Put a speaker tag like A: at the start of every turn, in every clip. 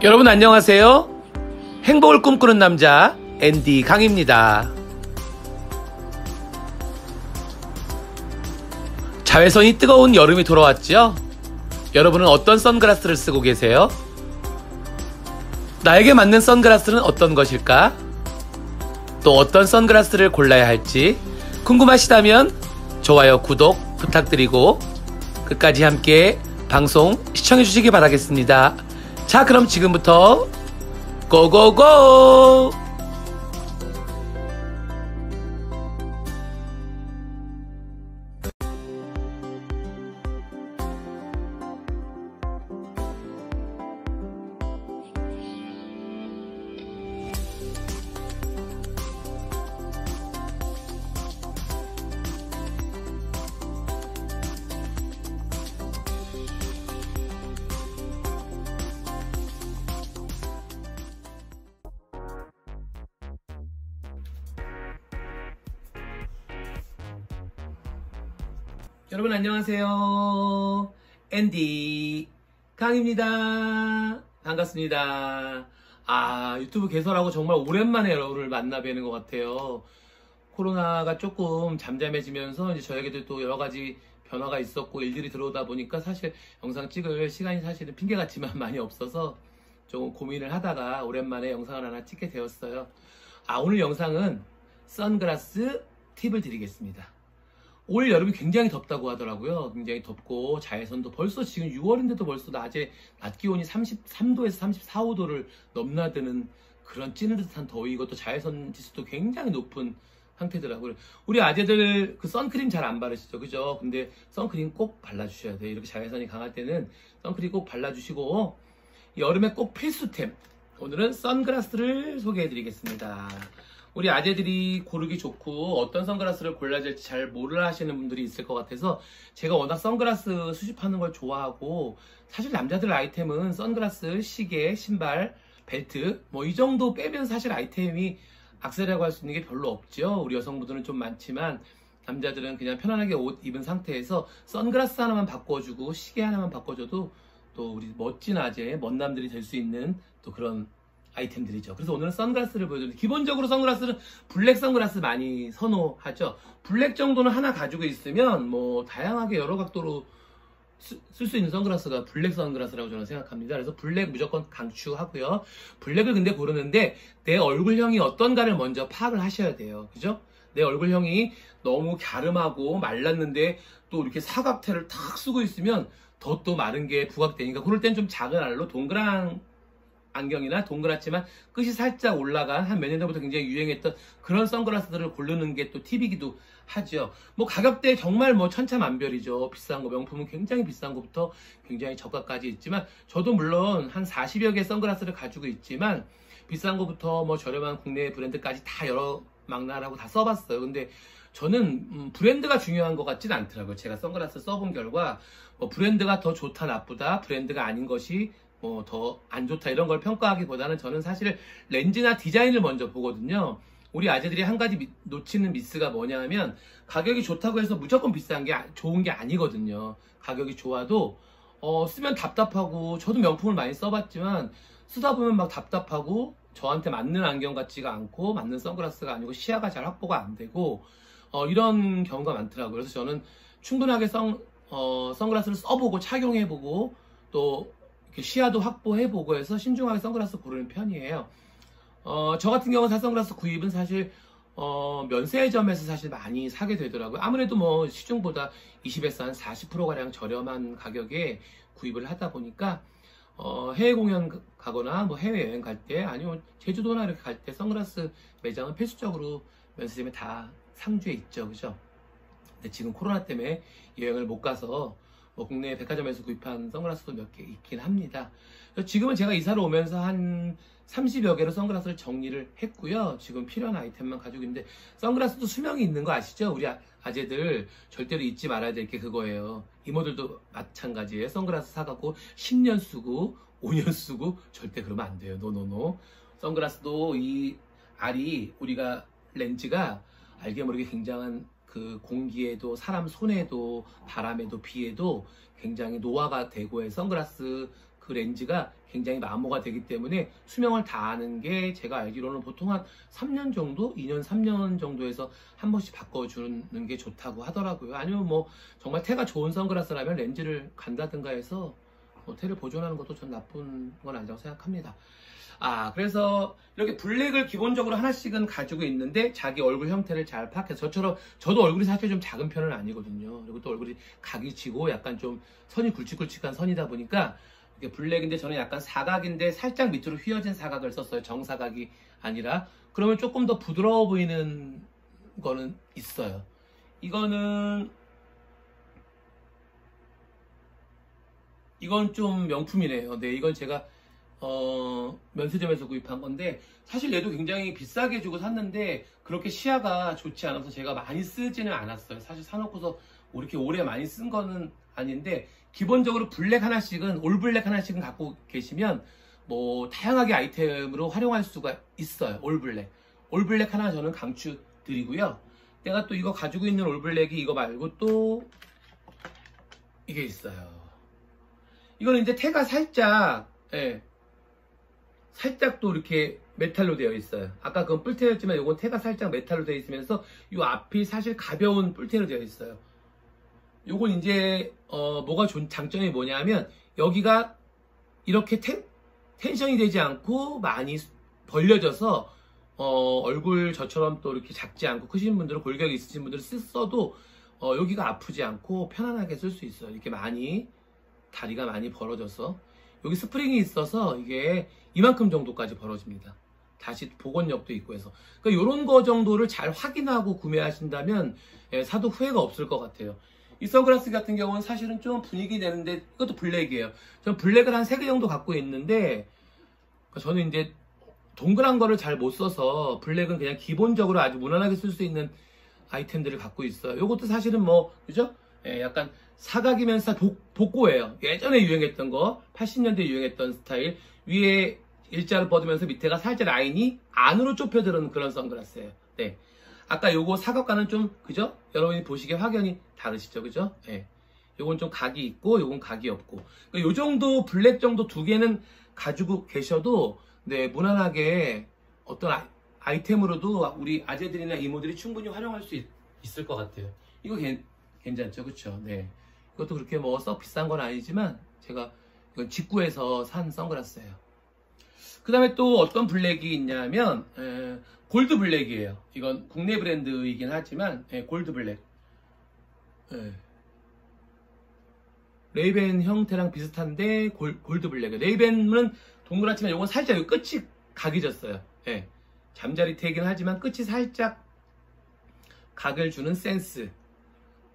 A: 여러분 안녕하세요. 행복을 꿈꾸는 남자 앤디 강입니다. 자외선이 뜨거운 여름이 돌아왔죠? 여러분은 어떤 선글라스를 쓰고 계세요? 나에게 맞는 선글라스는 어떤 것일까? 또 어떤 선글라스를 골라야 할지 궁금하시다면 좋아요, 구독 부탁드리고 끝까지 함께 방송 시청해 주시기 바라겠습니다. 자, 그럼 지금부터 고고고! 여러분 안녕하세요. 앤디 강입니다. 반갑습니다. 유튜브 개설하고 정말 오랜만에 여러분을 만나 뵈는 것 같아요. 코로나가 조금 잠잠해지면서 이제 저에게도 또 여러 가지 변화가 있었고 일들이 들어오다 보니까 사실 영상 찍을 시간이 사실은 핑계 같지만 많이 없어서 조금 고민을 하다가 오랜만에 영상을 하나 찍게 되었어요. 오늘 영상은 선글라스 팁을 드리겠습니다. 올 여름이 굉장히 덥다고 하더라고요. 굉장히 덥고 자외선도 벌써 지금 6월인데도 벌써 낮에 낮 기온이 33도에서 34, 5도를 넘나드는 그런 찌릿한 더위, 이것도 자외선 지수도 굉장히 높은 상태더라고요. 우리 아재들 그 선크림 잘 안 바르시죠, 그죠? 근데 선크림 꼭 발라주셔야 돼요. 이렇게 자외선이 강할 때는 선크림 꼭 발라주시고, 여름에 꼭 필수템, 오늘은 선글라스를 소개해드리겠습니다. 우리 아재들이 고르기 좋고 어떤 선글라스를 골라야 될지 잘 몰라 하시는 분들이 있을 것 같아서 제가 워낙 선글라스 수집하는 걸 좋아하고, 사실 남자들 아이템은 선글라스, 시계, 신발, 벨트 뭐 이 정도 빼면 사실 아이템이 악세라고 할 수 있는 게 별로 없죠. 우리 여성분들은 좀 많지만 남자들은 그냥 편안하게 옷 입은 상태에서 선글라스 하나만 바꿔주고 시계 하나만 바꿔줘도 또 우리 멋진 아재, 멋남들이 될 수 있는 또 그런 아이템들이죠. 그래서 오늘은 선글라스를 보여드립니다. 기본적으로 선글라스는 블랙 선글라스 많이 선호하죠. 블랙 정도는 하나 가지고 있으면 뭐 다양하게 여러 각도로 쓸 수 있는 선글라스가 블랙 선글라스라고 저는 생각합니다. 그래서 블랙 무조건 강추하고요. 블랙을 근데 고르는데 내 얼굴형이 어떤가를 먼저 파악을 하셔야 돼요. 그죠? 내 얼굴형이 너무 갸름하고 말랐는데 또 이렇게 사각태를 탁 쓰고 있으면 더 또 마른 게 부각되니까, 그럴 땐 좀 작은 알로 동그란 안경이나 동그랗지만 끝이 살짝 올라간 한 몇 년 전부터 굉장히 유행했던 그런 선글라스들을 고르는 게 또 팁이기도 하죠. 뭐 가격대 정말 뭐 천차만별이죠. 비싼 거, 명품은 굉장히 비싼 것부터 굉장히 저가까지 있지만, 저도 물론 한 40여 개 선글라스를 가지고 있지만 비싼 거부터 뭐 저렴한 국내 브랜드까지 다 여러 망나라고 다 써봤어요. 근데 저는 브랜드가 중요한 것 같진 않더라고요. 제가 선글라스 써본 결과 뭐 브랜드가 더 좋다 나쁘다, 브랜드가 아닌 것이 뭐 더 안 좋다 이런 걸 평가하기보다는 저는 사실 렌즈나 디자인을 먼저 보거든요. 우리 아재들이 한 가지 놓치는 미스가 뭐냐 하면, 가격이 좋다고 해서 무조건 비싼 게 좋은 게 아니거든요. 가격이 좋아도 쓰면 답답하고, 저도 명품을 많이 써봤지만 쓰다 보면 막 답답하고 저한테 맞는 안경 같지가 않고 맞는 선글라스가 아니고 시야가 잘 확보가 안 되고 이런 경우가 많더라고요. 그래서 저는 충분하게 선글라스를 써보고 착용해보고 또 시야도 확보해보고 해서 신중하게 선글라스 고르는 편이에요. 저 같은 경우는 선글라스 구입은 사실 면세점에서 사실 많이 사게 되더라고요. 아무래도 뭐 시중보다 20에서 한 40%가량 저렴한 가격에 구입을 하다 보니까 해외 공연 가거나 뭐 해외여행 갈 때, 아니면 제주도나 이렇게 갈 때 선글라스 매장은 필수적으로 면세점에 다 상주에 있죠, 그죠? 근데 지금 코로나 때문에 여행을 못 가서 뭐 국내 백화점에서 구입한 선글라스도 몇 개 있긴 합니다. 지금은 제가 이사를 오면서 한 30여 개로 선글라스를 정리를 했고요. 지금 필요한 아이템만 가지고 있는데, 선글라스도 수명이 있는 거 아시죠? 우리 아재들 절대로 잊지 말아야 될 게 그거예요. 이모들도 마찬가지예요. 선글라스 사갖고 10년 쓰고 5년 쓰고 절대 그러면 안 돼요. 노노노. 선글라스도 이 알이, 우리가 렌즈가 알게 모르게 굉장한 그 공기에도 사람 손에도 바람에도 비에도 굉장히 노화가 되고 해 선글라스 그 렌즈가 굉장히 마모가 되기 때문에 수명을 다하는 게 제가 알기로는 보통 한 3년 정도, 2년, 3년 정도에서 한 번씩 바꿔주는 게 좋다고 하더라고요. 아니면 뭐 정말 태가 좋은 선글라스라면 렌즈를 간다든가 해서 태를 보존하는 것도 전 나쁜 건 아니라고 생각합니다. 그래서 이렇게 블랙을 기본적으로 하나씩은 가지고 있는데 자기 얼굴 형태를 잘 파악해서 저도 얼굴이 사실 좀 작은 편은 아니거든요. 그리고 또 얼굴이 각이 지고 약간 좀 선이 굵직굵직한 선이다 보니까 이게 블랙인데 저는 약간 사각인데 살짝 밑으로 휘어진 사각을 썼어요. 정사각이 아니라. 그러면 조금 더 부드러워 보이는 거는 있어요. 이건 좀 명품이네요. 네, 이건 제가 면세점에서 구입한 건데 사실 얘도 굉장히 비싸게 주고 샀는데 그렇게 시야가 좋지 않아서 제가 많이 쓰지는 않았어요. 사실 사놓고서 이렇게 오래 많이 쓴 거는 아닌데 기본적으로 블랙 하나씩은 올 블랙 하나씩은 갖고 계시면 뭐 다양하게 아이템으로 활용할 수가 있어요. 올 블랙 하나 저는 강추 드리고요. 내가 또 이거 가지고 있는 올 블랙이 이거 말고 또 이게 있어요. 이거는 이제 태가 살짝 살짝 또 이렇게 메탈로 되어 있어요. 아까 그건 뿔테였지만 이건 태가 살짝 메탈로 되어 있으면서 이 앞이 사실 가벼운 뿔테로 되어 있어요. 요건 이제 뭐가 좋은 장점이 뭐냐면 여기가 이렇게 텐션이 되지 않고 많이 벌려져서 얼굴 저처럼 또 이렇게 작지 않고 크신 분들은 골격이 있으신 분들은 써도 여기가 아프지 않고 편안하게 쓸 수 있어요. 이렇게 다리가 많이 벌어져서 여기 스프링이 있어서 이게 이만큼 정도까지 벌어집니다. 다시 복원력도 있고 해서 그러니까 이런 거 정도를 잘 확인하고 구매하신다면 사도 후회가 없을 것 같아요. 이 선글라스 같은 경우는 사실은 좀 분위기 내는데 이것도 블랙이에요. 저는 블랙을 한 3개 정도 갖고 있는데 저는 이제 동그란 거를 잘 못 써서 블랙은 그냥 기본적으로 아주 무난하게 쓸 수 있는 아이템들을 갖고 있어요. 이것도 사실은 뭐 그죠? 약간 사각이면서 복고예요. 예전에 유행했던 거 80년대에 유행했던 스타일 위에 일자를 뻗으면서 밑에가 살짝 라인이 안으로 좁혀들은 그런 선글라스예요. 네. 아까 요거 사각과는 좀 그죠? 여러분이 보시기에 확연히 다르시죠, 그죠? 예. 요건 좀 각이 있고 요건 각이 없고 그러니까 요 정도 블랙 정도 2개는 가지고 계셔도 네 무난하게 어떤 아이템으로도 우리 아재들이나 이모들이 충분히 활용할 수 있을 것 같아요. 이거 괜찮죠, 그쵸? 네. 이것도 그렇게 뭐 썩 비싼 건 아니지만 제가 이건 직구해서 산 선글라스예요. 그 다음에 또 어떤 블랙이 있냐면 골드 블랙이에요. 이건 국내 브랜드이긴 하지만 골드 블랙. 레이벤 형태랑 비슷한데 골드 블랙이에요. 레이벤은 동그랗지만 이건 살짝 끝이 각이 졌어요. 잠자리태이긴 하지만 끝이 살짝 각을 주는 센스.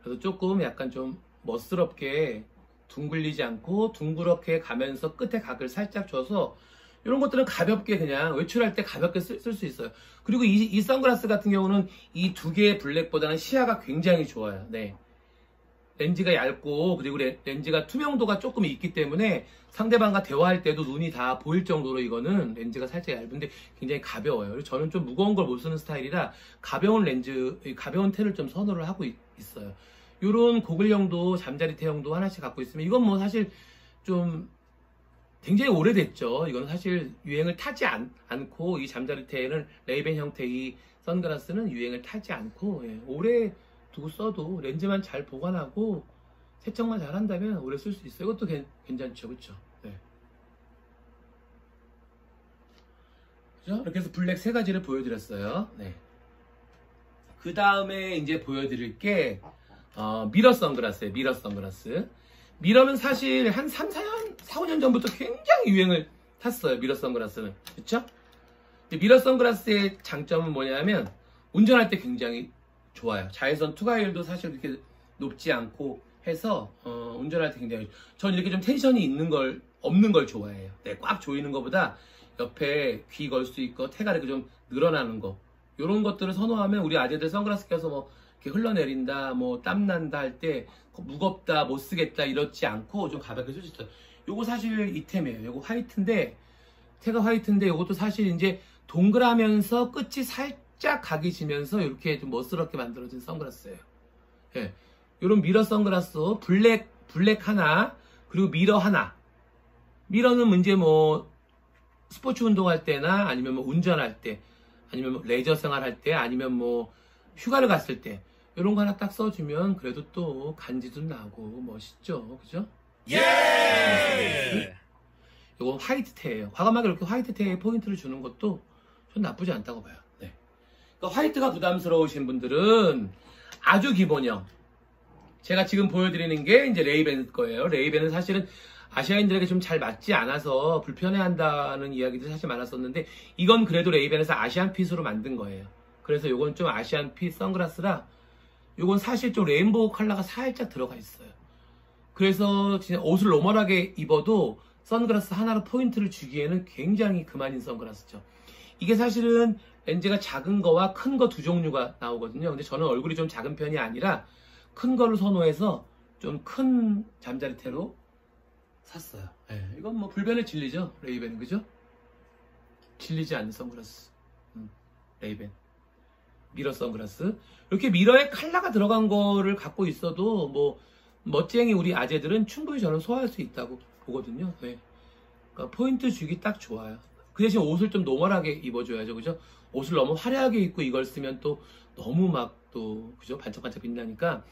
A: 그래서 조금 약간 좀 멋스럽게 둥글리지 않고 둥그렇게 가면서 끝에 각을 살짝 줘서 이런 것들은 가볍게 그냥 외출할 때 가볍게 쓸 수 있어요. 그리고 이 선글라스 같은 경우는 이 2개의 블랙보다는 시야가 굉장히 좋아요. 네. 렌즈가 얇고 그리고 렌즈가 투명도가 조금 있기 때문에 상대방과 대화할 때도 눈이 다 보일 정도로 이거는 렌즈가 살짝 얇은데 굉장히 가벼워요. 그래서 저는 좀 무거운 걸 못 쓰는 스타일이라 가벼운 테를 좀 선호를 하고 있어요. 요런 고글형도 잠자리태형도 하나씩 갖고 있으면 이건 뭐 사실 좀 굉장히 오래됐죠. 이건 사실 유행을 타지 않고 이 잠자리태는 레이벤 형태의 선글라스는 유행을 타지 않고 오래 두고 써도 렌즈만 잘 보관하고 세척만 잘 한다면 오래 쓸 수 있어요. 이것도 괜찮죠, 그렇죠? 네. 그죠? 이렇게 해서 블랙 3가지를 보여드렸어요. 네. 그 다음에 이제 보여드릴 게 미러 선글라스예요. 미러 선글라스. 미러는 사실 한 4, 5년 전부터 굉장히 유행을 탔어요. 미러 선글라스는. 그쵸? 미러 선글라스의 장점은 뭐냐면 운전할 때 굉장히 좋아요. 자외선 투과율도 사실 그렇게 높지 않고 해서 운전할 때 굉장히 저는 이렇게 좀 텐션이 없는 걸 좋아해요. 네, 꽉 조이는 것보다 옆에 귀 걸 수 있고 태가 이렇게 좀 늘어나는 거 이런 것들을 선호하면 우리 아재들 선글라스 껴서 뭐 이렇게 흘러내린다 뭐 땀난다 할 때 무겁다 못 쓰겠다 이렇지 않고 좀 가볍게 쓸 수 있어요. 요거 사실 이템이에요. 요거 화이트인데 태가 화이트인데 요것도 사실 이제 동그라면서 끝이 살짝 각이 지면서 이렇게 좀 멋스럽게 만들어진 선글라스예요. 예. 요런 미러 선글라스 블랙 하나 그리고 미러 하나 미러는 문제 뭐 스포츠 운동할 때나 아니면 뭐 운전할 때 아니면 뭐 레저 생활할 때 아니면 뭐 휴가를 갔을 때 이런 거 하나 딱 써주면 그래도 또 간지도 나고 멋있죠, 그죠? 예! 이거 화이트 테예요. 과감하게 이렇게 화이트 테에 포인트를 주는 것도 전 나쁘지 않다고 봐요. 네. 그러니까 화이트가 부담스러우신 분들은 아주 기본형. 제가 지금 보여드리는 게 이제 레이벤 거예요. 레이벤은 사실은 아시아인들에게 좀 잘 맞지 않아서 불편해한다는 이야기도 사실 많았었는데 이건 그래도 레이벤에서 아시안핏으로 만든 거예요. 그래서 이건 좀 아시안핏 선글라스라 이건 사실 좀 레인보우 컬러가 살짝 들어가 있어요. 그래서 진짜 옷을 노멀하게 입어도 선글라스 하나로 포인트를 주기에는 굉장히 그만인 선글라스죠. 이게 사실은 렌즈가 작은 거와 큰 거 두 종류가 나오거든요. 근데 저는 얼굴이 좀 작은 편이 아니라 큰 거를 선호해서 좀 큰 잠자리테로 샀어요. 네, 이건 뭐 불변의 진리죠. 레이벤, 그죠? 질리지 않는 선글라스. 레이벤. 미러 선글라스. 이렇게 미러에 컬러가 들어간 거를 갖고 있어도 뭐 멋쟁이 우리 아재들은 충분히 저는 소화할 수 있다고 보거든요. 네. 그러니까 포인트 주기 딱 좋아요. 그 대신 옷을 좀 노멀하게 입어줘야죠, 그죠? 옷을 너무 화려하게 입고 이걸 쓰면 또 너무 막 또 그죠? 반짝반짝 빛나니까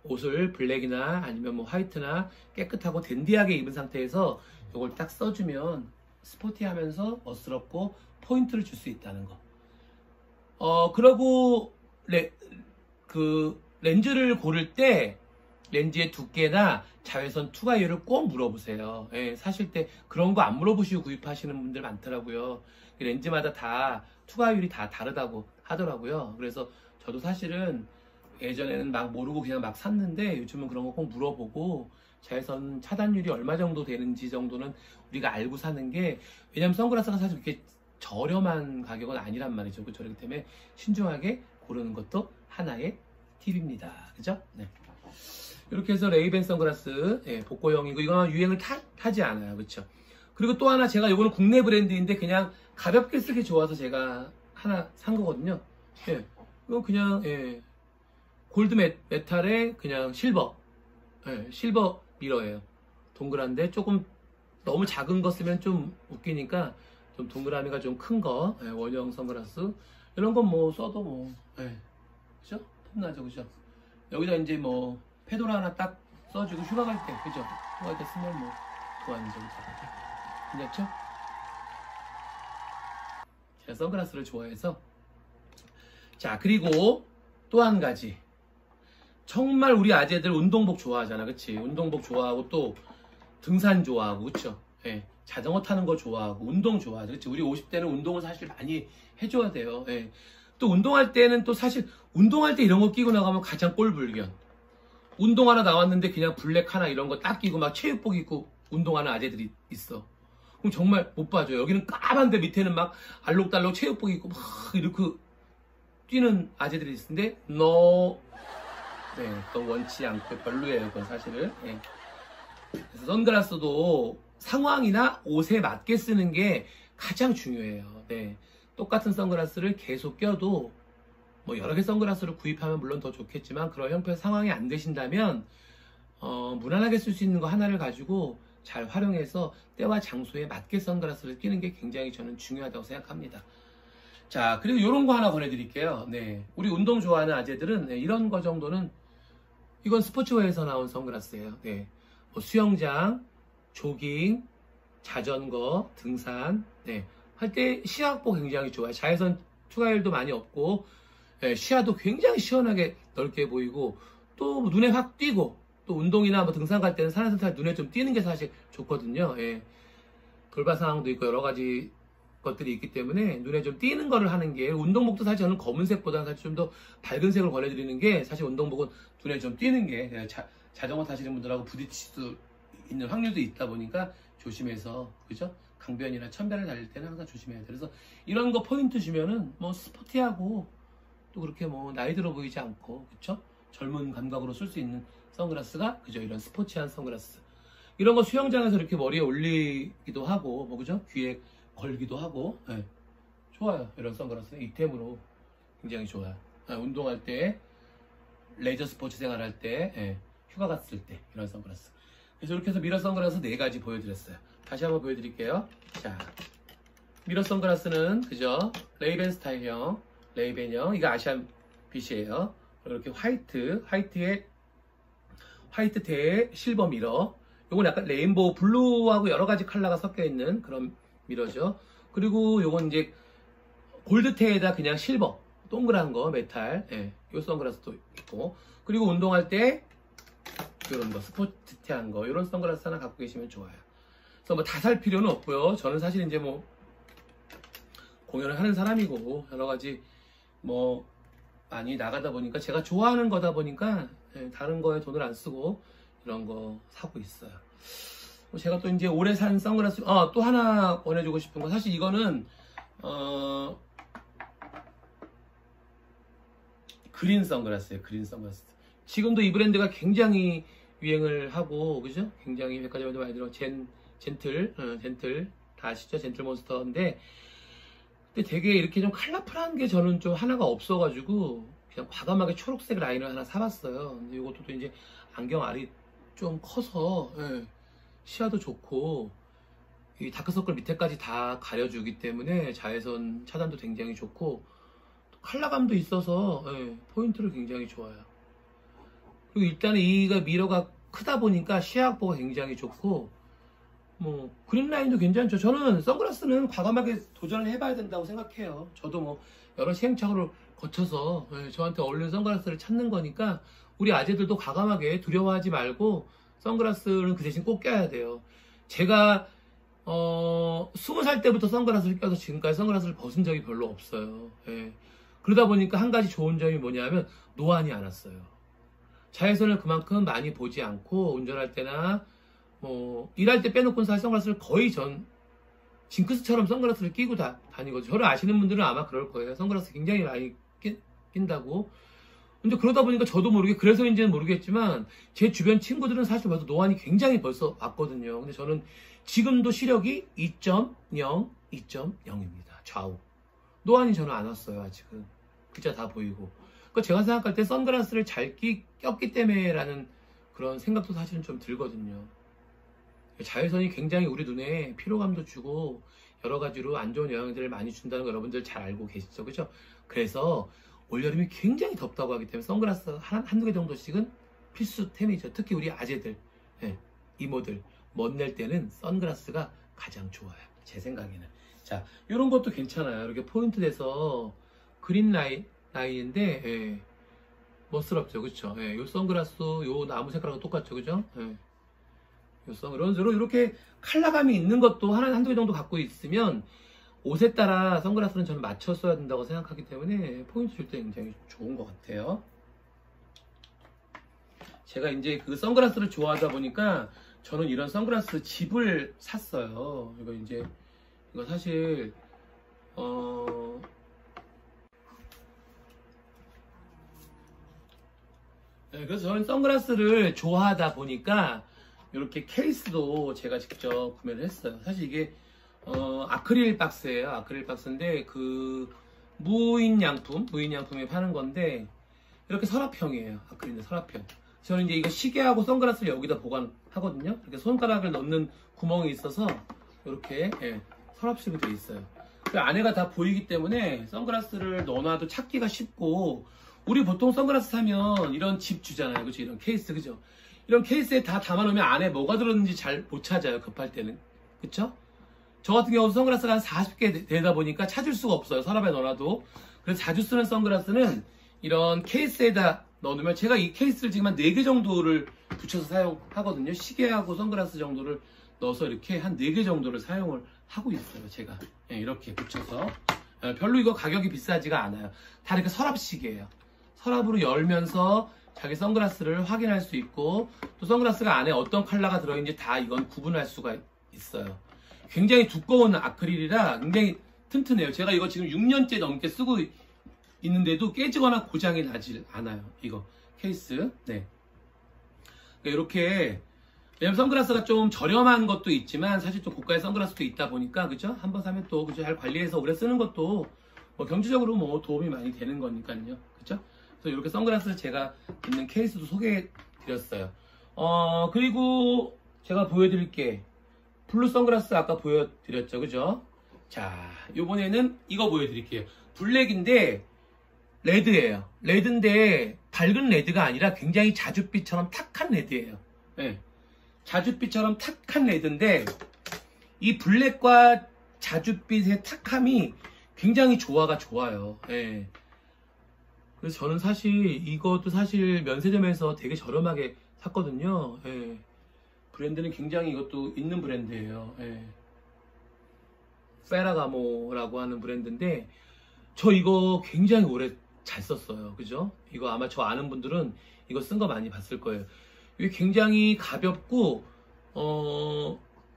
A: 옷을 블랙이나 아니면 뭐 화이트나 깨끗하고 댄디하게 입은 상태에서 이걸 딱 써주면 스포티하면서 멋스럽고 포인트를 줄 수 있다는 거. 그러고 렌즈를 고를 때 렌즈의 두께나 자외선 투과율을 꼭 물어보세요. 예, 사실 때 그런 거 안 물어보시고 구입하시는 분들 많더라고요. 렌즈마다 다 투과율이 다 다르다고 하더라고요. 그래서 저도 사실은 예전에는 막 모르고 그냥 막 샀는데 요즘은 그런 거 꼭 물어보고 자외선 차단율이 얼마 정도 되는지 정도는 우리가 알고 사는 게, 왜냐면 선글라스가 사실 그렇게 저렴한 가격은 아니란 말이죠. 그렇기 때문에 신중하게 고르는 것도 하나의 팁입니다. 그죠? 네. 이렇게 해서 레이벤 선글라스, 예, 복고형이고 이거는 유행을 타지 않아요. 그렇죠? 그리고 또 하나 제가 이거는 국내 브랜드인데 그냥 가볍게 쓰기 좋아서 제가 하나 산 거거든요. 예. 이건 그냥 예. 골드 메탈의 그냥 실버, 예, 실버 미러예요. 동그란데 조금 너무 작은 거 쓰면 좀 웃기니까 좀 동그라미가 좀 큰 거, 예, 원형 선글라스 이런 건 뭐 써도 뭐, 예, 그죠? 폼나죠, 그죠? 여기다 이제 뭐 페도라 하나 딱 써주고 휴가 갈 때, 그죠? 휴가 갈 때 쓰면 뭐 좋아하는 점이 다르죠. 괜찮죠? 제가 선글라스를 좋아해서. 자, 그리고 또 한 가지. 정말 우리 아재들 운동복 좋아하잖아, 그치? 운동복 좋아하고 또 등산 좋아하고, 그쵸? 예, 자전거 타는 거 좋아하고 운동 좋아하죠, 그치? 우리 50대는 운동을 사실 많이 해줘야 돼요. 예. 또 운동할 때는 또 사실 운동할 때 이런 거 끼고 나가면 가장 꼴불견. 운동하러 나왔는데 그냥 블랙 하나 이런 거 딱 끼고 막 체육복 입고 운동하는 아재들이 있어. 그럼 정말 못 봐줘요. 여기는 까만데 밑에는 막 알록달록 체육복 입고 막 이렇게 뛰는 아재들이 있는데 네, 또 원치 않고 별로예요, 그건 사실은. 예. 그래서 선글라스도 상황이나 옷에 맞게 쓰는 게 가장 중요해요. 네. 똑같은 선글라스를 계속 껴도 뭐 여러 개 선글라스를 구입하면 물론 더 좋겠지만 그런 형편 상황이 안 되신다면 무난하게 쓸 수 있는 거 하나를 가지고 잘 활용해서 때와 장소에 맞게 선글라스를 끼는 게 굉장히 저는 중요하다고 생각합니다. 자, 그리고 이런 거 하나 권해드릴게요. 네, 우리 운동 좋아하는 아재들은 네, 이런 거 정도는, 이건 스포츠웨어에서 나온 선글라스예요. 네, 뭐 수영장, 조깅, 자전거, 등산, 네, 할 때 시야각보 굉장히 좋아요. 자외선 투과율도 많이 없고, 네, 시야도 굉장히 시원하게 넓게 보이고, 또 눈에 확 띄고, 또 운동이나 뭐 등산 갈 때는 산에서 눈에 좀 띄는 게 사실 좋거든요. 예. 돌발 상황도 있고 여러 가지 것들이 있기 때문에 눈에 좀 띄는 거를 하는 게, 운동복도 사실 저는 검은색보다는 사실 좀 더 밝은 색을 권해드리는 게, 사실 운동복은 눈에 좀 띄는 게 자전거 타시는 분들하고 부딪힐 수 있는 확률도 있다 보니까 조심해서, 그죠? 강변이나 천변을 달릴 때는 항상 조심해야 돼. 그래서 이런 거 포인트 주면은 뭐 스포티하고 또 그렇게 뭐 나이 들어 보이지 않고, 그쵸? 젊은 감각으로 쓸 수 있는 선글라스가, 그죠? 이런 스포티한 선글라스. 이런 거 수영장에서 이렇게 머리에 올리기도 하고, 뭐, 그죠? 귀에 걸기도 하고, 네. 좋아요. 이런 선글라스 이템으로 굉장히 좋아요. 운동할 때, 레저 스포츠 생활할 때, 휴가 갔을 때 이런 선글라스 그래서 이렇게 해서 미러 선글라스 4가지 보여드렸어요. 다시 한번 보여드릴게요. 자, 미러 선글라스는 그죠? 레이벤 스타일형, 레이벤형, 이거 아시안 빛이에요. 이렇게 화이트에 화이트 대에 실버 미러. 요건 약간 레인보우 블루하고 여러 가지 컬러가 섞여 있는 그런 미러죠. 그리고 요건 이제 골드테에다 그냥 실버 동그란 거 메탈, 예, 요 선글라스도 있고, 그리고 운동할 때 이런 거 스포츠티한 거 이런 선글라스 하나 갖고 계시면 좋아요. 그래서 뭐 다 살 필요는 없고요. 저는 사실 이제 뭐 공연을 하는 사람이고 여러 가지 뭐 많이 나가다 보니까 제가 좋아하는 거다 보니까, 예, 다른 거에 돈을 안 쓰고 이런 거 사고 있어요. 제가 또 이제 오래 산 선글라스, 또 하나 보내주고 싶은 거, 사실 이거는 그린 선글라스예요. 그린 선글라스. 지금도 이 브랜드가 굉장히 유행을 하고, 그죠? 굉장히 백화점에도 많이 들어. 젠틀 다 아시죠? 젠틀몬스터인데, 근데 되게 이렇게 좀 컬러풀한 게 저는 좀 하나가 없어가지고 그냥 과감하게 초록색 라인을 하나 사봤어요. 근데 이것도 또 이제 안경 알이 좀 커서, 예, 시야도 좋고 이 다크서클 밑에까지 다 가려주기 때문에 자외선 차단도 굉장히 좋고 컬러감도 있어서, 예, 포인트를 굉장히 좋아요. 그리고 일단은 이가 미러가 크다 보니까 시야 확보가 굉장히 좋고, 뭐 그린 라인도 괜찮죠. 저는 선글라스는 과감하게 도전을 해봐야 된다고 생각해요. 저도 뭐 여러 시행착오를 거쳐서, 예, 저한테 어울리는 선글라스를 찾는 거니까 우리 아재들도 과감하게 두려워하지 말고 선글라스는 그 대신 꼭 껴야 돼요. 제가 20살 때부터 선글라스를 껴서 지금까지 선글라스를 벗은 적이 별로 없어요. 예. 그러다 보니까 한 가지 좋은 점이 뭐냐면 노안이 안 왔어요. 자외선을 그만큼 많이 보지 않고 운전할 때나 뭐 일할 때 빼놓고는 사실 선글라스를 거의 징크스처럼 선글라스를 끼고 다니거든요. 저를 아시는 분들은 아마 그럴 거예요. 선글라스 굉장히 많이 낀다고. 근데 그러다 보니까 저도 모르게, 그래서인지는 모르겠지만 제 주변 친구들은 사실 벌써 노안이 굉장히 벌써 왔거든요. 근데 저는 지금도 시력이 2.0, 2.0입니다. 좌우. 노안이 저는 안 왔어요, 아직은. 글자 다 보이고. 그러니까 제가 생각할 때 선글라스를 잘 꼈기 때문에라는 그런 생각도 사실은 좀 들거든요. 자외선이 굉장히 우리 눈에 피로감도 주고 여러 가지로 안 좋은 영향들을 많이 준다는 거 여러분들 잘 알고 계시죠, 그죠? 그래서 올여름이 굉장히 덥다고 하기 때문에 선글라스 한두 개 정도씩은 필수템이죠. 특히 우리 아재들, 예, 이모들 멋낼 때는 선글라스가 가장 좋아요, 제 생각에는. 자, 이런 것도 괜찮아요. 이렇게 포인트 돼서 그린 라인인데, 예, 멋스럽죠, 그쵸? 예, 요 선글라스 요 나무 색깔하고 똑같죠, 그죠? 예. 이렇게 컬러감이 있는 것도 한두 개 정도 갖고 있으면 옷에 따라 선글라스는 저는 맞춰 써야 된다고 생각하기 때문에 포인트 줄 때 굉장히 좋은 것 같아요. 제가 이제 그 선글라스를 좋아하다 보니까 저는 이런 선글라스 집을 샀어요. 이거 사실 네, 그래서 저는 선글라스를 좋아하다 보니까 이렇게 케이스도 제가 직접 구매를 했어요. 사실 이게 아크릴 박스예요. 아크릴 박스인데 그 무인양품에 파는 건데 이렇게 서랍형이에요. 아크릴인데 서랍형. 저는 이제 이거 시계하고 선글라스를 여기다 보관하거든요. 이렇게 손가락을 넣는 구멍이 있어서 이렇게, 예, 서랍식으로 되어 있어요. 그 안에가 다 보이기 때문에 선글라스를 넣어놔도 찾기가 쉽고, 우리 보통 선글라스 사면 이런 집 주잖아요. 그죠? 이런 케이스, 그죠? 이런 케이스에 다 담아놓으면 안에 뭐가 들었는지 잘 못 찾아요. 급할 때는. 그쵸? 저 같은 경우 선글라스가 한 40개 되다 보니까 찾을 수가 없어요. 서랍에 넣어놔도. 그래서 자주 쓰는 선글라스는 이런 케이스에다 넣어놓으면, 제가 이 케이스를 지금 한 4개 정도를 붙여서 사용하거든요. 시계하고 선글라스 정도를 넣어서 이렇게 한 4개 정도를 사용을 하고 있어요. 제가. 예, 이렇게 붙여서. 별로 이거 가격이 비싸지가 않아요. 다 이렇게 서랍식이에요. 서랍으로 열면서 자기 선글라스를 확인할 수 있고, 또 선글라스가 안에 어떤 컬러가 들어있는지 다 이건 구분할 수가 있어요. 굉장히 두꺼운 아크릴이라 굉장히 튼튼해요. 제가 이거 지금 6년째 넘게 쓰고 있는데도 깨지거나 고장이 나질 않아요. 이거 케이스. 네. 이렇게, 왜냐면 선글라스가 좀 저렴한 것도 있지만 사실 좀 고가의 선글라스도 있다 보니까, 그죠? 한번 사면 또, 그죠? 잘 관리해서 오래 쓰는 것도 뭐 경제적으로 뭐 도움이 많이 되는 거니까요. 그죠? 그래서 이렇게 선글라스 제가 있는 케이스도 소개해 드렸어요. 그리고 제가 보여드릴게. 블루 선글라스 아까 보여드렸죠, 그죠? 자, 요번에는 이거 보여드릴게요. 블랙인데 레드예요. 레드인데 밝은 레드가 아니라 굉장히 자줏빛처럼 탁한 레드예요. 네. 자줏빛처럼 탁한 레드인데 이 블랙과 자줏빛의 탁함이 굉장히 조화가 좋아요. 네. 그래서 저는 사실 이것도 사실 면세점에서 되게 저렴하게 샀거든요. 네. 브랜드는 굉장히 이것도 있는 브랜드예요. 네. 페라가모라고 하는 브랜드인데 저 이거 굉장히 오래 잘 썼어요. 그죠? 이거 아마 저 아는 분들은 이거 쓴 거 많이 봤을 거예요. 이게 굉장히 가볍고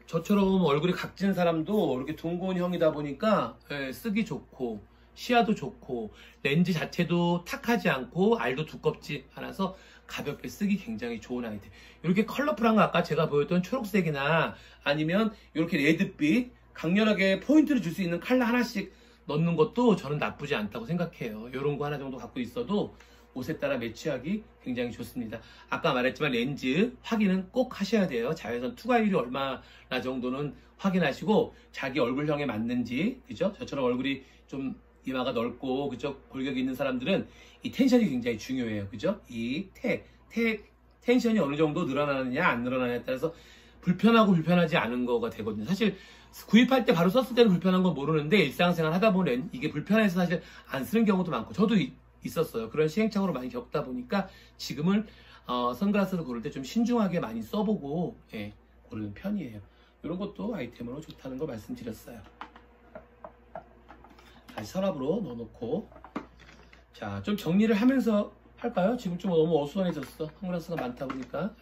A: 저처럼 얼굴이 각진 사람도 이렇게 둥근형이다 보니까 쓰기 좋고 시야도 좋고 렌즈 자체도 탁하지 않고 알도 두껍지 않아서 가볍게 쓰기 굉장히 좋은 아이템. 이렇게 컬러풀한 거 아까 제가 보였던 초록색이나 아니면 이렇게 레드빛 강렬하게 포인트를 줄 수 있는 컬러 하나씩 넣는 것도 저는 나쁘지 않다고 생각해요. 이런 거 하나 정도 갖고 있어도 옷에 따라 매치하기 굉장히 좋습니다. 아까 말했지만 렌즈 확인은 꼭 하셔야 돼요. 자외선 투과율이 얼마나 정도는 확인하시고 자기 얼굴형에 맞는지, 그죠? 저처럼 얼굴이 좀 이마가 넓고, 그죠? 골격이 있는 사람들은 이 텐션이 굉장히 중요해요. 그죠? 이 텐션이 어느 정도 늘어나느냐 안 늘어나느냐에 따라서 불편하고 불편하지 않은 거가 되거든요. 사실 구입할 때 바로 썼을 때는 불편한 건 모르는데 일상생활 하다 보면 이게 불편해서 사실 안 쓰는 경우도 많고 저도 있었어요. 그런 시행착오를 많이 겪다 보니까 지금은 선글라스를 고를 때 좀 신중하게 많이 써보고 고르는 편이에요. 이런 것도 아이템으로 좋다는 거 말씀드렸어요. 다시 서랍으로 넣어놓고 자, 좀 정리를 하면서 할까요? 지금 좀 너무 어수선해졌어. 선글라스가 많다 보니까.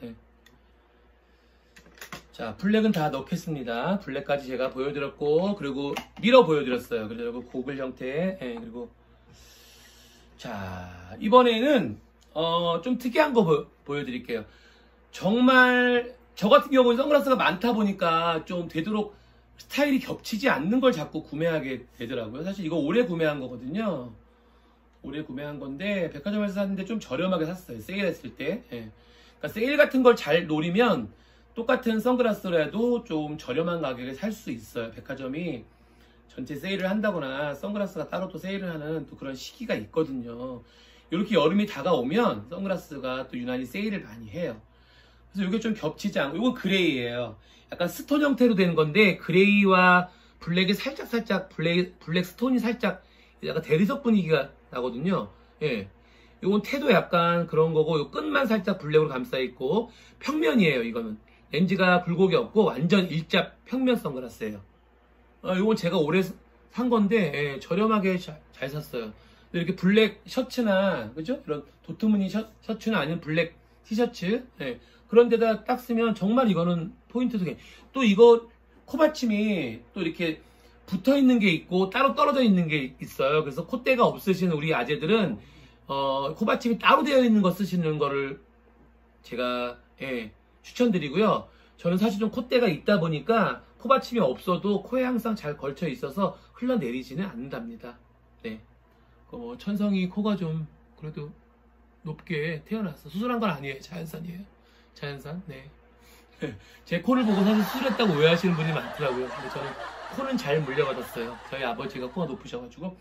A: 자, 블랙은 다 넣겠습니다. 블랙까지 제가 보여드렸고, 그리고 미러 보여드렸어요. 그리고 고글 형태, 그리고 자, 이번에는 좀 특이한 거 보여드릴게요. 정말 저 같은 경우는 선글라스가 많다 보니까 좀 되도록 스타일이 겹치지 않는 걸 자꾸 구매하게 되더라고요. 사실 이거 올해 구매한 거거든요. 올해 구매한 건데 백화점에서 샀는데 좀 저렴하게 샀어요. 세일했을 때. 그러니까 세일 같은 걸 잘 노리면 똑같은 선글라스라도 좀 저렴한 가격에 살 수 있어요. 백화점이 전체 세일을 한다거나 선글라스가 따로 또 세일을 하는 또 그런 시기가 있거든요. 이렇게 여름이 다가오면 선글라스가 또 유난히 세일을 많이 해요. 그래서 이게 좀 겹치지 않고, 이건 그레이예요. 약간 스톤 형태로 되는 건데 그레이와 블랙이 살짝 블랙 스톤이 살짝 약간 대리석 분위기가 나거든요. 이건 태도 약간 그런 거고, 이 끝만 살짝 블랙으로 감싸 있고 평면이에요. 이거는 렌즈가 굴곡이 없고 완전 일자 평면 선글라스예요. 이건 제가 올해 산 건데 저렴하게 잘 샀어요. 이렇게 블랙 셔츠나, 그죠? 이런 도트무늬 셔츠나 아니면 블랙 티셔츠, 그런 데다 딱 쓰면 정말 이거는 포인트도 또 이거 코받침이 또 이렇게 붙어 있는 게 있고 따로 떨어져 있는 게 있어요. 그래서 콧대가 없으신 우리 아재들은 코받침이 따로 되어 있는 거 쓰시는 거를 제가 추천드리고요. 저는 사실 좀 콧대가 있다 보니까 코받침이 없어도 코에 항상 잘 걸쳐 있어서 흘러내리지는 않는답니다. 천성이 코가 좀 그래도 높게 태어났어. 수술한 건 아니에요. 자연산이에요. 자연산. 제 코를 보고 사실 수술했다고 오해하시는 분이 많더라고요. 근데 저는 코는 잘 물려받았어요. 저희 아버지가 코가 높으셔가지고.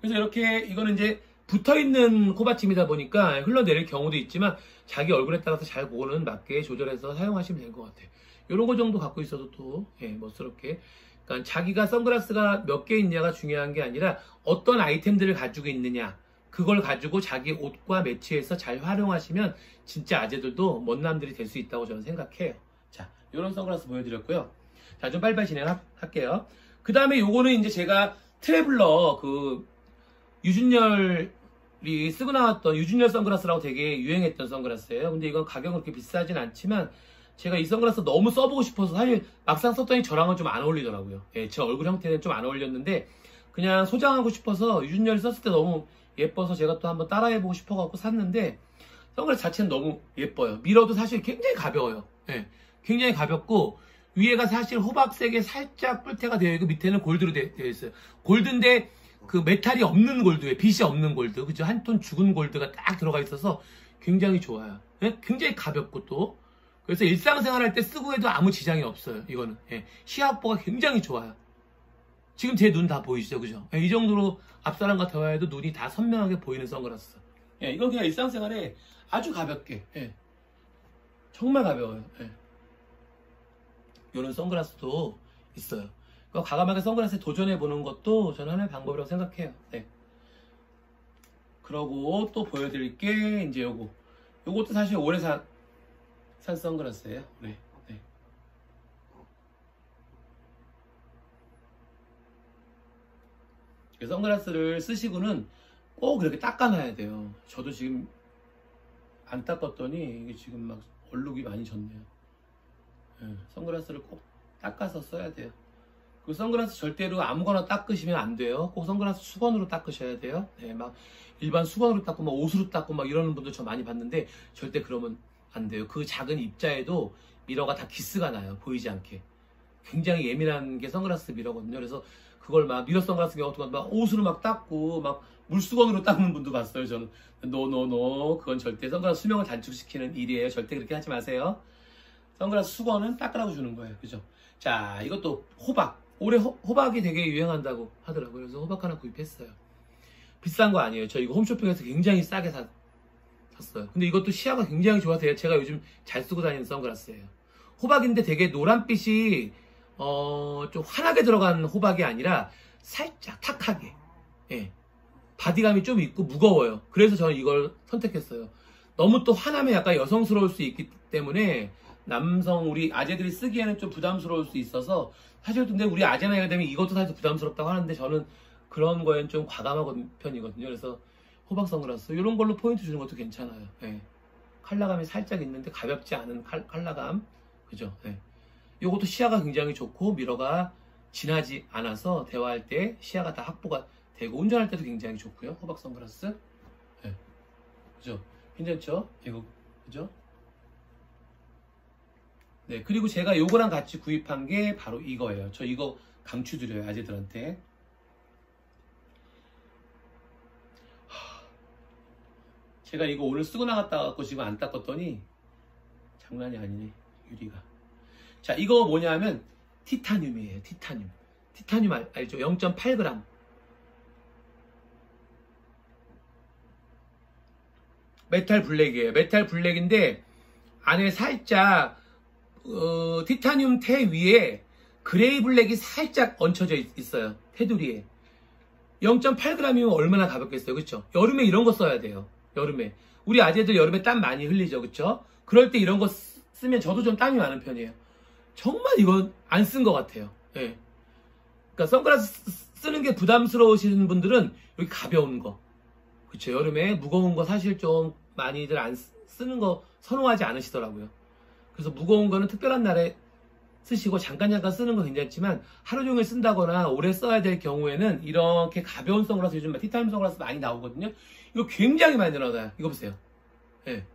A: 그래서 이렇게 이거는 이제 붙어있는 코받침이다 보니까 흘러내릴 경우도 있지만 자기 얼굴에 따라서 잘 그거는 맞게 조절해서 사용하시면 될 것 같아요. 이런 거 정도 갖고 있어도 또 멋스럽게. 그러니까 자기가 선글라스가 몇 개 있냐가 중요한 게 아니라 어떤 아이템들을 가지고 있느냐, 그걸 가지고 자기 옷과 매치해서 잘 활용하시면 진짜 아재들도 멋남들이 될 수 있다고 저는 생각해요. 자, 이런 선글라스 보여드렸고요. 자, 좀 빨리빨리 진행할게요. 그 다음에 요거는 이제 제가 트래블러 유준열이 쓰고 나왔던 유준열 선글라스라고 되게 유행했던 선글라스예요. 근데 이건 가격은 그렇게 비싸진 않지만 제가 이 선글라스 너무 써보고 싶어서 사실 막상 썼더니 저랑은 좀 안 어울리더라고요. 제 얼굴 형태는 좀 안 어울렸는데 그냥 소장하고 싶어서 유준열이 썼을 때 너무 예뻐서 제가 또 한번 따라해보고 싶어갖고 샀는데 선글라스 자체는 너무 예뻐요. 미러도 사실 굉장히 가벼워요. 굉장히 가볍고 위에가 사실 호박색에 살짝 뿔테가 되어 있고 밑에는 골드로 되어 있어요. 골드인데 그 메탈이 없는 골드에 빛이 없는 골드, 그죠? 한 톤 죽은 골드가 딱 들어가 있어서 굉장히 좋아요. 굉장히 가볍고 또 그래서 일상생활 할 때 쓰고 해도 아무 지장이 없어요. 이거는. 예. 시야 확보가 굉장히 좋아요. 지금 제 눈 다 보이시죠? 그죠? 예, 이 정도로 앞사람과 대화해도 눈이 다 선명하게 보이는 선글라스. 예, 이건 그냥 일상생활에 아주 가볍게. 예. 정말 가벼워요. 예. 이런 선글라스도 있어요. 그러니까 과감하게 선글라스에 도전해보는 것도 저는 하나의 방법이라고 생각해요. 네. 그러고 또 보여드릴 게 이제 요것도 사실 오래 산 선글라스예요. 네. 네. 선글라스를 쓰시고는 꼭 이렇게 닦아놔야 돼요. 저도 지금 안 닦았더니 이게 지금 막 얼룩이 많이 졌네요. 네. 선글라스를 꼭 닦아서 써야 돼요. 그 선글라스 절대로 아무거나 닦으시면 안 돼요. 꼭 선글라스 수건으로 닦으셔야 돼요. 네, 막 일반 수건으로 닦고 막 옷으로 닦고 막 이러는 분들 저 많이 봤는데 절대 그러면 안 돼요. 그 작은 입자에도 미러가 다 기스가 나요. 보이지 않게. 굉장히 예민한 게 선글라스 미러거든요. 그래서 그걸 막 미러 선글라스 같은 거 막 옷으로 막 닦고 막 물수건으로 닦는 분도 봤어요. 저는 노 그건 절대 선글라스 수명을 단축시키는 일이에요. 절대 그렇게 하지 마세요. 선글라스 수건은 닦으라고 주는 거예요. 그죠? 자, 이것도 호박. 올해 호박이 되게 유행한다고 하더라고요. 그래서 호박 하나 구입했어요. 비싼 거 아니에요. 저 이거 홈쇼핑에서 굉장히 싸게 샀어요. 근데 이것도 시야가 굉장히 좋아서 제가 요즘 잘 쓰고 다니는 선글라스예요. 호박인데 되게 노란빛이 좀 환하게 들어간 호박이 아니라 살짝 탁하게. 예. 바디감이 좀 있고 무거워요. 그래서 저는 이걸 선택했어요. 너무 또 환하면 약간 여성스러울 수 있기 때문에 남성 우리 아재들이 쓰기에는 좀 부담스러울 수 있어서 사실 근데 우리 아재 나이가 되면 이것도 사실 부담스럽다고 하는데 저는 그런 거엔 좀 과감한 편이거든요. 그래서 호박 선글라스 이런 걸로 포인트 주는 것도 괜찮아요. 예. 컬러감이 살짝 있는데 가볍지 않은 컬러감. 그죠? 예. 이것도 시야가 굉장히 좋고 미러가 진하지 않아서 대화할 때 시야가 다 확보가 되고 운전할 때도 굉장히 좋고요. 호박 선글라스. 예. 그죠? 괜찮죠? 이거 그죠? 네, 그리고 제가 요거랑 같이 구입한 게 바로 이거예요. 저 이거 강추드려요, 아재들한테. 제가 이거 오늘 쓰고 나갔다 갖고 지금 안 닦았더니 장난이 아니네, 유리가. 자, 이거 뭐냐면 티타늄이에요, 티타늄. 티타늄 알죠? 0.8g. 메탈 블랙이에요. 메탈 블랙인데 안에 살짝 티타늄 테 위에 그레이 블랙이 살짝 얹혀져 있어요. 테두리에. 0.8g이면 얼마나 가볍겠어요. 그쵸? 여름에 이런 거 써야 돼요. 여름에. 우리 아재들 여름에 땀 많이 흘리죠. 그쵸? 그럴 때 이런 거 쓰면 저도 좀 땀이 많은 편이에요. 정말 이건 안 쓴 것 같아요. 예. 그러니까 선글라스 쓰는 게 부담스러우시는 분들은 여기 가벼운 거. 그쵸? 여름에 무거운 거 사실 좀 많이들 안 쓰는 거 선호하지 않으시더라고요. 그래서 무거운 거는 특별한 날에 쓰시고 잠깐 쓰는 건 괜찮지만 하루 종일 쓴다거나 오래 써야 될 경우에는 이렇게 가벼운 선글라스 요즘 티타늄 선글라스 많이 나오거든요. 이거 굉장히 많이 늘어나요. 이거 보세요. 예.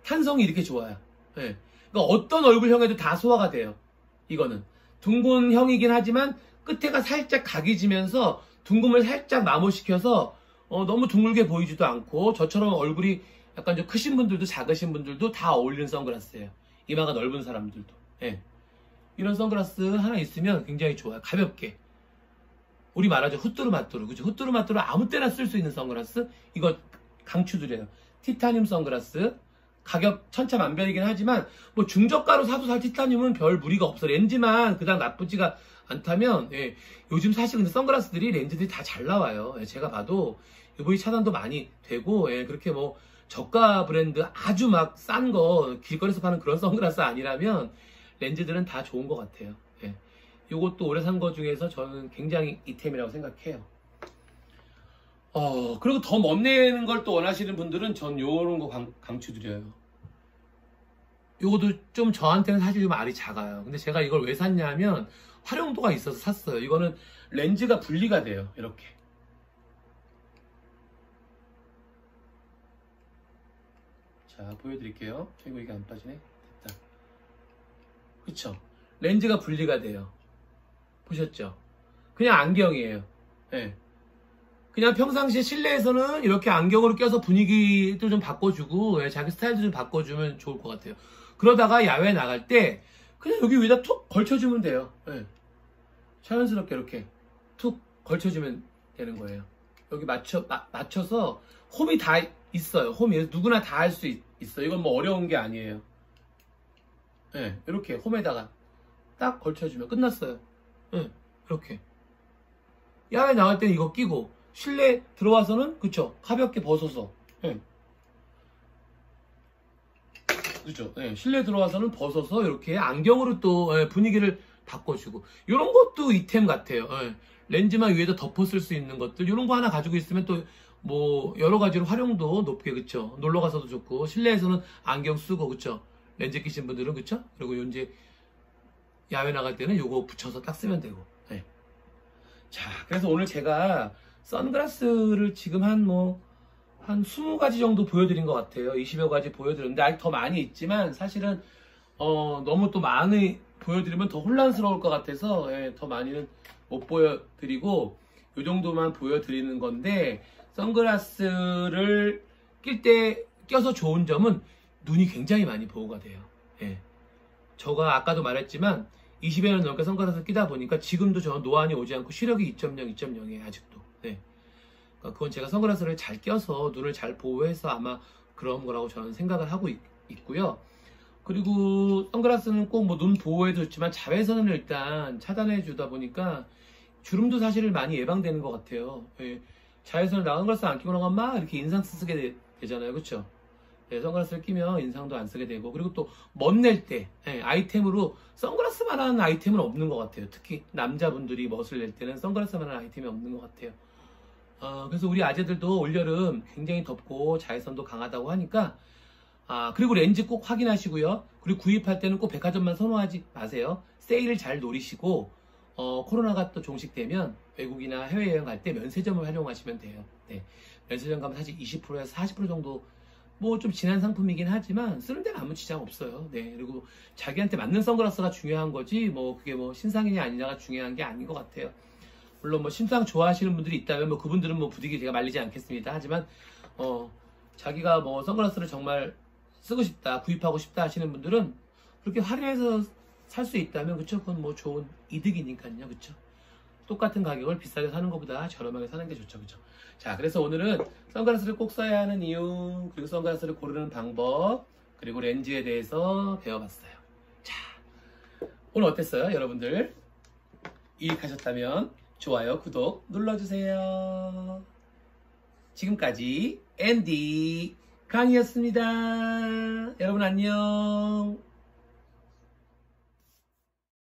A: 탄성이 이렇게 좋아요. 예. 그러니까 어떤 얼굴형에도 다 소화가 돼요. 이거는 둥근 형이긴 하지만 끝에가 살짝 각이 지면서 둥금을 살짝 마모시켜서 너무 둥글게 보이지도 않고 저처럼 얼굴이 약간 좀 크신 분들도 작으신 분들도 다 어울리는 선글라스예요. 이마가 넓은 사람들도. 예. 이런 선글라스 하나 있으면 굉장히 좋아요. 가볍게. 우리 말하죠. 후뚜루마뚜루. 그죠? 후뚜루마뚜루 아무 때나 쓸 수 있는 선글라스. 이거 강추드려요. 티타늄 선글라스. 가격 천차만별이긴 하지만 뭐 중저가로 사도 살 티타늄은 별 무리가 없어. 렌즈만 그닥 나쁘지가 않다면 예. 요즘 사실 근데 선글라스들이 렌즈들이 다 잘 나와요. 예. 제가 봐도 UV 차단도 많이 되고 예. 그렇게 뭐 저가 브랜드 아주 막 싼 거 길거리에서 파는 그런 선글라스 아니라면 렌즈들은 다 좋은 것 같아요. 예. 요것도 올해 산 거 중에서 저는 굉장히 이템이라고 생각해요. 그리고 더 멋내는 걸 또 원하시는 분들은 전 요런 거 강추드려요. 요것도 좀 저한테는 사실 좀 알이 작아요. 근데 제가 이걸 왜 샀냐면 활용도가 있어서 샀어요. 이거는 렌즈가 분리가 돼요. 이렇게. 자, 보여드릴게요. 아이고, 이게 안 빠지네. 됐다. 그쵸? 렌즈가 분리가 돼요. 보셨죠? 그냥 안경이에요. 예. 그냥 평상시에 실내에서는 이렇게 안경으로 껴서 분위기도 좀 바꿔주고, 예, 자기 스타일도 좀 바꿔주면 좋을 것 같아요. 그러다가 야외 나갈 때 그냥 여기 위에다 툭 걸쳐주면 돼요. 네. 자연스럽게 이렇게 툭 걸쳐주면 되는 거예요. 여기 맞춰서 홈이 다 있어요. 홈이 누구나 다 할 수 있어요. 이건 뭐 어려운 게 아니에요. 네, 이렇게 홈에다가 딱 걸쳐주면 끝났어요. 네, 이렇게 야외 나갈 때는 이거 끼고 실내 들어와서는 그쵸 가볍게 벗어서 네. 그죠? 네, 실내 들어와서는 벗어서 이렇게 안경으로 또 분위기를 바꿔주고 이런 것도 이템 같아요. 네. 렌즈만 위에다 덮어 쓸 수 있는 것들 이런 거 하나 가지고 있으면 또 뭐 여러 가지로 활용도 높게 그쵸? 놀러 가서도 좋고 실내에서는 안경 쓰고 그쵸? 렌즈 끼신 분들은 그쵸? 그리고 이제 야외 나갈 때는 요거 붙여서 딱 쓰면 되고. 네. 자, 그래서 오늘 제가 선글라스를 지금 한 20가지 정도 보여드린 것 같아요. 20여 가지 보여드렸는데 아직 더 많이 있지만 사실은 너무 또 많이 보여드리면 더 혼란스러울 것 같아서 더 많이는 못 보여드리고 이 정도만 보여드리는 건데 선글라스를 껴서 좋은 점은 눈이 굉장히 많이 보호가 돼요. 예. 제가 아까도 말했지만 20여 년 넘게 선글라스를 끼다 보니까 지금도 저는 노안이 오지 않고 시력이 2.0, 2.0이에요. 아직도. 네. 그러니까 그건 제가 선글라스를 잘 껴서 눈을 잘 보호해서 아마 그런 거라고 저는 생각을 하고 있고요. 그리고 선글라스는 꼭 뭐 눈 보호에도 좋지만 자외선을 일단 차단해 주다 보니까 주름도 사실 많이 예방되는 것 같아요. 예. 자외선을 나 선글라스 안 끼고 나가면 막 이렇게 인상 쓰게 되잖아요. 그쵸? 네, 선글라스를 끼면 인상도 안 쓰게 되고 그리고 또 멋낼 때 아이템으로 선글라스만한 아이템은 없는 것 같아요. 특히 남자분들이 멋을 낼 때는 선글라스만한 아이템이 없는 것 같아요. 그래서 우리 아재들도 올여름 굉장히 덥고 자외선도 강하다고 하니까 그리고 렌즈 꼭 확인하시고요. 그리고 구입할 때는 꼭 백화점만 선호하지 마세요. 세일을 잘 노리시고 코로나가 또 종식되면 외국이나 해외여행 갈 때 면세점을 활용하시면 돼요. 네. 면세점 가면 사실 20%에서 40% 정도 뭐 좀 진한 상품이긴 하지만 쓰는 데는 아무 지장 없어요. 네. 그리고 자기한테 맞는 선글라스가 중요한 거지 뭐 그게 뭐 신상이냐 아니냐가 중요한 게 아닌 것 같아요. 물론 뭐 신상 좋아하시는 분들이 있다면 뭐 그분들은 뭐 부득이 제가 말리지 않겠습니다. 하지만 자기가 뭐 선글라스를 정말 쓰고 싶다, 구입하고 싶다 하시는 분들은 그렇게 할인해서 살 수 있다면 그쵸? 그건 뭐 좋은 이득이니까요. 그쵸? 똑같은 가격을 비싸게 사는 것보다 저렴하게 사는 게 좋죠. 그쵸? 자, 그래서 오늘은 선글라스를 꼭 써야 하는 이유, 그리고 선글라스를 고르는 방법, 그리고 렌즈에 대해서 배워봤어요. 자, 오늘 어땠어요? 여러분들 유익하셨다면 좋아요, 구독 눌러주세요. 지금까지 앤디 강이었습니다. 여러분 안녕.